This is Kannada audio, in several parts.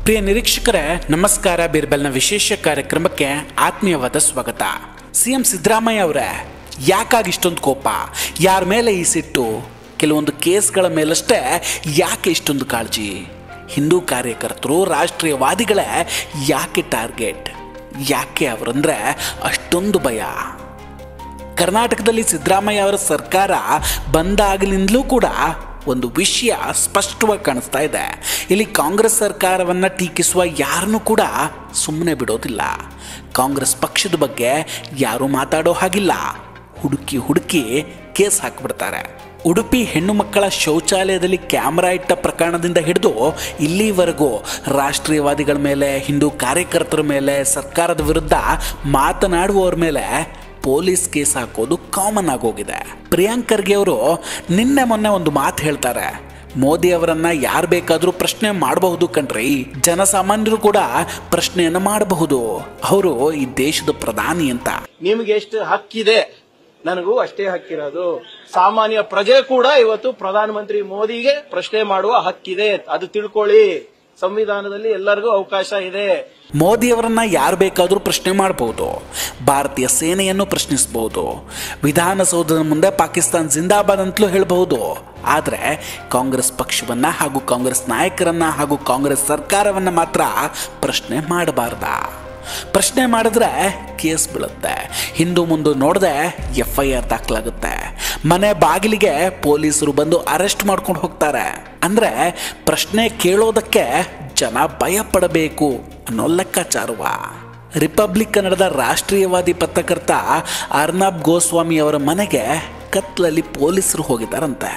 ಪ್ರಿಯ ನಿರೀಕ್ಷಕರೇ ನಮಸ್ಕಾರ. ಬೀರ್ಬಲ್ನ ವಿಶೇಷ ಕಾರ್ಯಕ್ರಮಕ್ಕೆ ಆತ್ಮೀಯವಾದ ಸ್ವಾಗತ. ಸಿಎಂ ಸಿದ್ದರಾಮಯ್ಯ ಅವರೇ, ಯಾಕಾಗಿ ಇಷ್ಟೊಂದು ಕೋಪ? ಯಾರ ಮೇಲೆ ಈ ಸಿಟ್ಟು? ಕೆಲವೊಂದು ಕೇಸ್ಗಳ ಮೇಲಷ್ಟೇ ಯಾಕೆ ಇಷ್ಟೊಂದು ಕಾಳಜಿ? ಹಿಂದೂ ಕಾರ್ಯಕರ್ತರು, ರಾಷ್ಟ್ರೀಯವಾದಿಗಳೇ ಯಾಕೆ ಟಾರ್ಗೆಟ್? ಯಾಕೆ ಅವರಂದ್ರೆ ಅಷ್ಟೊಂದು ಭಯ? ಕರ್ನಾಟಕದಲ್ಲಿ ಸಿದ್ದರಾಮಯ್ಯ ಅವರ ಸರ್ಕಾರ ಬಂದಾಗಲಿಂದಲೂ ಕೂಡ ಒಂದು ವಿಷಯ ಸ್ಪಷ್ಟವಾಗಿ ಕಾಣಿಸ್ತಾ ಇದೆ. ಇಲ್ಲಿ ಕಾಂಗ್ರೆಸ್ ಸರ್ಕಾರವನ್ನು ಟೀಕಿಸುವ ಯಾರನ್ನೂ ಕೂಡ ಸುಮ್ಮನೆ ಬಿಡೋದಿಲ್ಲ. ಕಾಂಗ್ರೆಸ್ ಪಕ್ಷದ ಬಗ್ಗೆ ಯಾರೂ ಮಾತಾಡೋ ಹಾಗಿಲ್ಲ. ಹುಡುಕಿ ಕೇಸ್ ಹಾಕಿಬಿಡ್ತಾರೆ. ಉಡುಪಿ ಹೆಣ್ಣು ಮಕ್ಕಳ ಶೌಚಾಲಯದಲ್ಲಿ ಕ್ಯಾಮ್ರಾ ಇಟ್ಟ ಪ್ರಕರಣದಿಂದ ಹಿಡಿದು ಇಲ್ಲಿವರೆಗೂ ರಾಷ್ಟ್ರೀಯವಾದಿಗಳ ಮೇಲೆ, ಹಿಂದೂ ಕಾರ್ಯಕರ್ತರ ಮೇಲೆ, ಸರ್ಕಾರದ ವಿರುದ್ಧ ಮಾತನಾಡುವವರ ಮೇಲೆ ಪೊಲೀಸ್ ಕೇಸ್ ಹಾಕೋದು ಕಾಮನ್ ಆಗೋಗಿದೆ. ಪ್ರಿಯಾಂಕ್ ಖರ್ಗೆ ಅವರು ನಿನ್ನೆ ಮೊನ್ನೆ ಒಂದು ಮಾತು ಹೇಳ್ತಾರೆ, ಮೋದಿ ಅವರನ್ನ ಯಾರು ಬೇಕಾದರೂ ಪ್ರಶ್ನೆ ಮಾಡಬಹುದು ಕಣ್ರಿ, ಜನಸಾಮಾನ್ಯರು ಕೂಡ ಪ್ರಶ್ನೆಯನ್ನ ಮಾಡಬಹುದು, ಅವರು ಈ ದೇಶದ ಪ್ರಧಾನಿ ಅಂತ. ನಿಮ್ಗೆ ಎಷ್ಟು ಹಕ್ಕಿದೆ, ನನಗೂ ಅಷ್ಟೇ ಹಕ್ಕಿರೋದು. ಸಾಮಾನ್ಯ ಪ್ರಜೆ ಕೂಡ ಇವತ್ತು ಪ್ರಧಾನಮಂತ್ರಿ ಮೋದಿಗೆ ಪ್ರಶ್ನೆ ಮಾಡುವ ಹಕ್ಕಿದೆ, ಅದು ತಿಳ್ಕೊಳ್ಳಿ. ಸಂವಿಧಾನದಲ್ಲಿ ಎಲ್ಲರಿಗೂ ಅವಕಾಶ ಇದೆ. ಮೋದಿ ಅವರನ್ನ ಯಾರು ಬೇಕಾದರೂ ಪ್ರಶ್ನೆ ಮಾಡಬಹುದು, ಭಾರತೀಯ ಸೇನೆಯನ್ನು ಪ್ರಶ್ನಿಸಬಹುದು, ವಿಧಾನಸೌಧದ ಮುಂದೆ ಪಾಕಿಸ್ತಾನ್ ಜಿಂದಾಬಾದ್ ಅಂತಲೂ ಹೇಳಬಹುದು. ಆದರೆ ಕಾಂಗ್ರೆಸ್ ಪಕ್ಷವನ್ನ ಹಾಗೂ ಕಾಂಗ್ರೆಸ್ ನಾಯಕರನ್ನ ಹಾಗೂ ಕಾಂಗ್ರೆಸ್ ಸರ್ಕಾರವನ್ನ ಮಾತ್ರ ಪ್ರಶ್ನೆ ಮಾಡಬಾರ್ದ. ಪ್ರಶ್ನೆ ಮಾಡಿದ್ರೆ ಕೇಸ್ ಬೀಳುತ್ತೆ. ಹಿಂದೂ ಮುಂದೆ ನೋಡದೆ FIR ದಾಖಲಾಗುತ್ತೆ. ಮನೆ ಬಾಗಿಲಿಗೆ ಪೊಲೀಸರು ಬಂದು ಅರೆಸ್ಟ್ ಮಾಡ್ಕೊಂಡು ಹೋಗ್ತಾರೆ. ಅಂದ್ರೆ ಪ್ರಶ್ನೆ ಕೇಳೋದಕ್ಕೆ ಜನ ಭಯ ಪಡಬೇಕು ಅನ್ನೋ ಲೆಕ್ಕಾಚಾರವ. ರಿಪಬ್ಲಿಕ್ ಕನ್ನಡದ ರಾಷ್ಟ್ರೀಯವಾದಿ ಪತ್ರಕರ್ತ ಅರ್ನಬ್ ಗೋಸ್ವಾಮಿ ಅವರ ಮನೆಗೆ ಕತ್ಲಲ್ಲಿ ಪೊಲೀಸರು ಹೋಗಿದ್ದಾರಂತೆ.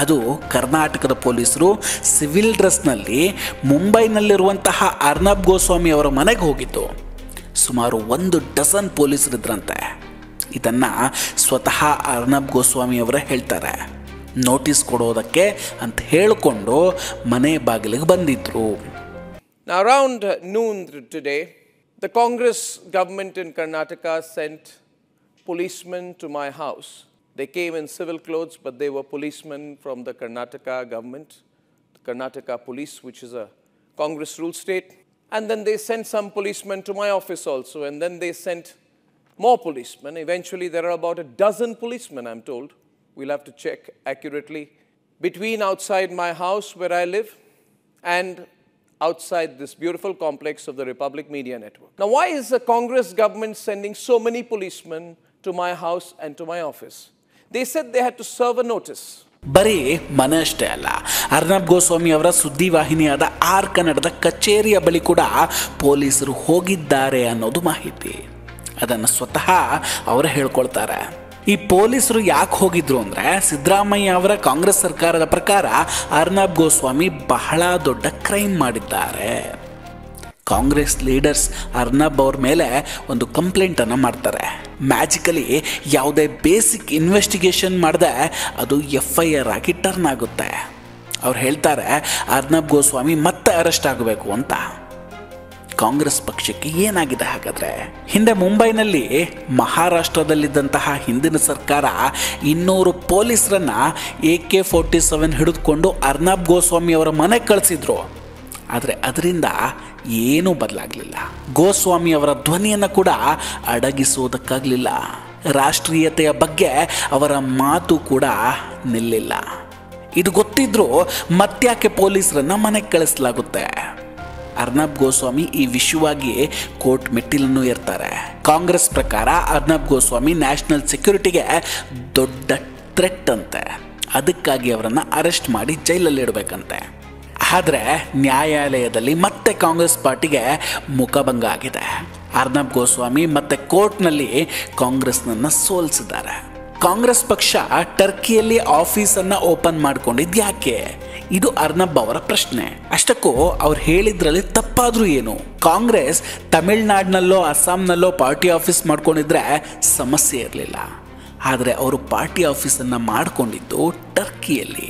ಅದು ಕರ್ನಾಟಕದ ಪೊಲೀಸರು ಸಿವಿಲ್ ಡ್ರೆಸ್ನಲ್ಲಿ ಮುಂಬೈನಲ್ಲಿರುವಂತಹ ಅರ್ನಬ್ ಗೋಸ್ವಾಮಿ ಅವರ ಮನೆಗೆ ಹೋಗಿದ್ದು. ಸುಮಾರು 1 ಡಜನ್ ಪೊಲೀಸರಿದ್ರಂತೆ. ಇದನ್ನು ಸ್ವತಃ ಅರ್ನಬ್ ಗೋಸ್ವಾಮಿ ಅವರೇ ಹೇಳ್ತಾರೆ. ನೋಟಿಸ್ ಕೊಡೋದಕ್ಕೆ ಅಂತ ಹೇಳಿಕೊಂಡು ಮನೆ ಬಾಗಿಲಿಗೆ ಬಂದಿದ್ರು. Now around noon today, the Congress government in Karnataka sent policemen to my house. They came in civil clothes, but they were policemen from the Karnataka government, the Karnataka police, which is a Congress ruled state. And then they sent some policemen to my office also, and then they sent more policemen. Eventually there are about 12 policemen, I'm told. We'll have to check accurately. Between outside my house where I live and outside this beautiful complex of the Republic Media Network. Now why is the Congress government sending so many policemen to my house and to my office? They said they had to serve a notice. ಬರೀ ಮನೆ ಅಷ್ಟೇ ಅಲ್ಲ, ಅರ್ನಬ್ ಗೋಸ್ವಾಮಿ ಅವರ ಸುದ್ದಿವಾಹಿನಿಯಾದ ಆರ್ ಕನ್ನಡದ ಕಚೇರಿಯ ಬಳಿ ಕೂಡ ಪೊಲೀಸರು ಹೋಗಿದ್ದಾರೆ ಅನ್ನೋದು ಮಾಹಿತಿ. ಅದನ್ನು ಸ್ವತಃ ಅವರು ಹೇಳ್ಕೊಳ್ತಾರೆ. ಈ ಪೊಲೀಸರು ಯಾಕೆ ಹೋಗಿದ್ರು ಅಂದರೆ, ಸಿದ್ದರಾಮಯ್ಯ ಅವರ ಕಾಂಗ್ರೆಸ್ ಸರ್ಕಾರದ ಪ್ರಕಾರ ಅರ್ನಬ್ ಗೋಸ್ವಾಮಿ ಬಹಳ ದೊಡ್ಡ ಕ್ರೈಮ್ ಮಾಡಿದ್ದಾರೆ. ಕಾಂಗ್ರೆಸ್ ಲೀಡರ್ಸ್ ಅರ್ನಬ್ ಅವ್ರ ಮೇಲೆ ಒಂದು ಕಂಪ್ಲೇಂಟನ್ನು ಮಾಡ್ತಾರೆ. ಮ್ಯಾಜಿಕಲಿ ಯಾವುದೇ ಬೇಸಿಕ್ ಇನ್ವೆಸ್ಟಿಗೇಷನ್ ಮಾಡದೆ ಅದು FIR ಆಗಿ ಟರ್ನ್ ಆಗುತ್ತೆ. ಅವ್ರು ಹೇಳ್ತಾರೆ ಅರ್ನಬ್ ಗೋಸ್ವಾಮಿ ಮತ್ತೆ ಅರೆಸ್ಟ್ ಆಗಬೇಕು ಅಂತ. ಕಾಂಗ್ರೆಸ್ ಪಕ್ಷಕ್ಕೆ ಏನಾಗಿದೆ ಹಾಗಾದ್ರೆ? ಹಿಂದೆ ಮುಂಬೈನಲ್ಲಿ ಮಹಾರಾಷ್ಟ್ರದಲ್ಲಿದ್ದಂತಹ ಹಿಂದಿನ ಸರ್ಕಾರ 200 ಪೊಲೀಸರನ್ನ AK-47 ಹಿಡಿದುಕೊಂಡು ಅರ್ನಬ್ ಗೋಸ್ವಾಮಿ ಅವರ ಮನೆಗೆ ಕಳಿಸಿದ್ರು. ಆದರೆ ಅದರಿಂದ ಏನೂ ಬದಲಾಗಲಿಲ್ಲ. ಗೋಸ್ವಾಮಿ ಅವರ ಧ್ವನಿಯನ್ನು ಕೂಡ ಅಡಗಿಸುವುದಕ್ಕಾಗಲಿಲ್ಲ. ರಾಷ್ಟ್ರೀಯತೆಯ ಬಗ್ಗೆ ಅವರ ಮಾತು ಕೂಡ ನಿಲ್ಲಿಲ್ಲ. ಇದು ಗೊತ್ತಿದ್ರೂ ಮತ್ತ್ಯಾಕೆ ಪೊಲೀಸರನ್ನ ಮನೆಗೆ ಕಳಿಸಲಾಗುತ್ತೆ? ಅರ್ನಬ್ ಗೋಸ್ವಾಮಿ ಈ ವಿಷಯವಾಗಿ ಕೋರ್ಟ್ ಮೆಟ್ಟಿಲನ್ನು ಏರ್ತಾರೆ. ಕಾಂಗ್ರೆಸ್ ಪ್ರಕಾರ ಅರ್ನಬ್ ಗೋಸ್ವಾಮಿ ನ್ಯಾಷನಲ್ ಸೆಕ್ಯೂರಿಟಿಗೆ ದೊಡ್ಡ ಥ್ರೆಟ್ ಅಂತೆ. ಅದಕ್ಕಾಗಿ ಅವರನ್ನು ಅರೆಸ್ಟ್ ಮಾಡಿ ಜೈಲಲ್ಲಿ ಇಡಬೇಕಂತೆ. ಆದರೆ ನ್ಯಾಯಾಲಯದಲ್ಲಿ ಮತ್ತೆ ಕಾಂಗ್ರೆಸ್ ಪಾರ್ಟಿಗೆ ಮುಖಭಂಗ ಆಗಿದೆ. ಅರ್ನಬ್ ಗೋಸ್ವಾಮಿ ಮತ್ತೆ ಕೋರ್ಟ್ನಲ್ಲಿ ಕಾಂಗ್ರೆಸ್ನನ್ನು ಸೋಲಿಸಿದ್ದಾರೆ. ಕಾಂಗ್ರೆಸ್ ಪಕ್ಷ ಟರ್ಕಿಯಲ್ಲಿ ಆಫೀಸನ್ನು ಓಪನ್ ಮಾಡ್ಕೊಂಡಿದ್ದು ಯಾಕೆ? ಇದು ಅರ್ನಬ್ ಅವರ ಪ್ರಶ್ನೆ. ಅಷ್ಟಕ್ಕೂ ಅವ್ರು ಹೇಳಿದ್ರಲ್ಲಿ ತಪ್ಪಾದ್ರೂ ಏನು? ಕಾಂಗ್ರೆಸ್ ತಮಿಳ್ನಾಡಿನಲ್ಲೋ ಅಸ್ಸಾಂನಲ್ಲೋ ಪಾರ್ಟಿ ಆಫೀಸ್ ಮಾಡ್ಕೊಂಡಿದ್ರೆ ಸಮಸ್ಯೆ ಇರಲಿಲ್ಲ. ಆದರೆ ಅವರು ಪಾರ್ಟಿ ಆಫೀಸನ್ನು ಮಾಡಿಕೊಂಡಿದ್ದು ಟರ್ಕಿಯಲ್ಲಿ.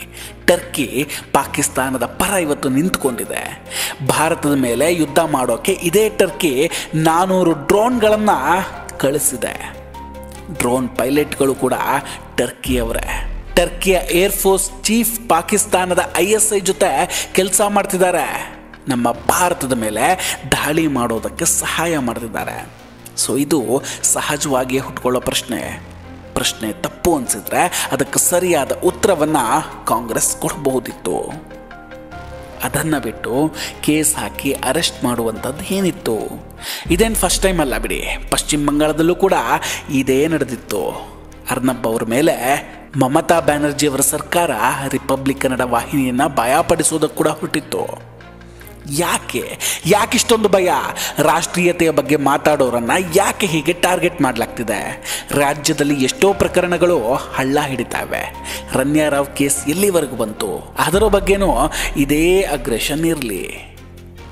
ಟರ್ಕಿ ಪಾಕಿಸ್ತಾನದ ಪರ ಇವತ್ತು ನಿಂತುಕೊಂಡಿದೆ. ಭಾರತದ ಮೇಲೆ ಯುದ್ಧ ಮಾಡೋಕ್ಕೆ ಇದೇ ಟರ್ಕಿ 400 ಡ್ರೋನ್ಗಳನ್ನು ಕಳಿಸಿದೆ. ಡ್ರೋನ್ ಪೈಲಟ್ಗಳು ಕೂಡ ಟರ್ಕಿಯವರೇ. ಟರ್ಕಿಯ ಏರ್ಫೋರ್ಸ್ ಚೀಫ್ ಪಾಕಿಸ್ತಾನದ ISI ಜೊತೆ ಕೆಲಸ ಮಾಡ್ತಿದ್ದಾರೆ. ನಮ್ಮ ಭಾರತದ ಮೇಲೆ ದಾಳಿ ಮಾಡೋದಕ್ಕೆ ಸಹಾಯ ಮಾಡ್ತಿದ್ದಾರೆ. ಸೊ ಇದು ಸಹಜವಾಗಿಯೇ ಹುಟ್ಕೊಳ್ಳೋ ಪ್ರಶ್ನೆ ತಪ್ಪು ಅನಿಸಿದ್ರೆ ಅದಕ್ಕೆ ಸರಿಯಾದ ಉತ್ತರವನ್ನು ಕಾಂಗ್ರೆಸ್ ಕೊಡಬಹುದಿತ್ತು. ಅದನ್ನು ಬಿಟ್ಟು ಕೇಸ್ ಹಾಕಿ ಅರೆಸ್ಟ್ ಮಾಡುವಂಥದ್ದು ಏನಿತ್ತು? ಇದೇನು ಫಸ್ಟ್ ಟೈಮ್ ಅಲ್ಲ ಬಿಡಿ, ಪಶ್ಚಿಮ ಬಂಗಾಳದಲ್ಲೂ ಕೂಡ ಇದೇ ನಡೆದಿತ್ತು. ಅರ್ನಬ್ ಅವ್ರ ಮೇಲೆ ಮಮತಾ ಬ್ಯಾನರ್ಜಿ ಅವರ ಸರ್ಕಾರ ರಿಪಬ್ಲಿಕ್ ಕನ್ನಡ ವಾಹಿನಿಯನ್ನು ಭಯಪಡಿಸೋದಕ್ಕೆ ಕೂಡ ಹೊರಟಿತ್ತು. ಯಾಕೆ ಇಷ್ಟೊಂದು ಭಯ? ರಾಷ್ಟ್ರೀಯತೆಯ ಬಗ್ಗೆ ಮಾತಾಡೋರನ್ನು ಯಾಕೆ ಹೀಗೆ ಟಾರ್ಗೆಟ್ ಮಾಡಲಾಗ್ತಿದೆ? ರಾಜ್ಯದಲ್ಲಿ ಎಷ್ಟೋ ಪ್ರಕರಣಗಳು ಹಳ್ಳ ಹಿಡಿತಾವೆ. ರನ್ಯಾರಾವ್ ಕೇಸ್ ಎಲ್ಲಿವರೆಗೂ ಬಂತು? ಅದರ ಬಗ್ಗೆನೂ ಇದೇ ಅಗ್ರೆಷನ್ ಇರಲಿ.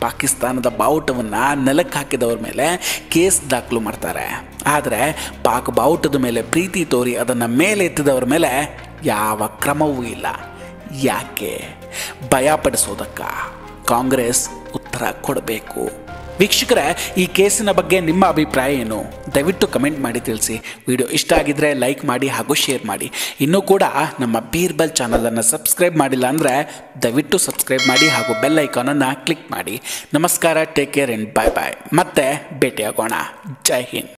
ಪಾಕಿಸ್ತಾನದ ಬಾವುಟವನ್ನು ನೆಲಕ್ಕೆ ಹಾಕಿದವ್ರ ಮೇಲೆ ಕೇಸ್ ದಾಖಲು ಮಾಡ್ತಾರೆ, ಆದರೆ ಪಾಕ್ ಬಾವುಟದ ಮೇಲೆ ಪ್ರೀತಿ ತೋರಿ ಅದನ್ನು ಮೇಲೆ ಎತ್ತಿದವ್ರ ಮೇಲೆ ಯಾವ ಕ್ರಮವೂ ಇಲ್ಲ. ಯಾಕೆ? ಭಯಪಡಿಸೋದಕ್ಕ? ಕಾಂಗ್ರೆಸ್ ಉತ್ತರ ಕೊಡಬೇಕು. ವೀಕ್ಷಕರೇ, ಈ ಕೇಸಿನ ಬಗ್ಗೆ ನಿಮ್ಮ ಅಭಿಪ್ರಾಯ ಏನು? ದಯವಿಟ್ಟು ಕಮೆಂಟ್ ಮಾಡಿ ತಿಳಿಸಿ. ವಿಡಿಯೋ ಇಷ್ಟ ಆಗಿದ್ರೆ ಲೈಕ್ ಮಾಡಿ ಹಾಗೂ ಶೇರ್ ಮಾಡಿ. ಇನ್ನೂ ಕೂಡ ನಮ್ಮ ಬೀರ್ಬಲ್ ಚಾನಲನ್ನು ಸಬ್ಸ್ಕ್ರೈಬ್ ಮಾಡಿಲ್ಲ ಅಂದರೆ ದಯವಿಟ್ಟು ಸಬ್ಸ್ಕ್ರೈಬ್ ಮಾಡಿ ಹಾಗೂ ಬೆಲ್ ಐಕಾನನ್ನು ಕ್ಲಿಕ್ ಮಾಡಿ. ನಮಸ್ಕಾರ, ಟೇಕ್ ಕೇರ್ ಆ್ಯಂಡ್ ಬಾಯ್ ಬಾಯ್. ಮತ್ತೆ ಭೇಟಿಯಾಗೋಣ. ಜೈ ಹಿಂದ್.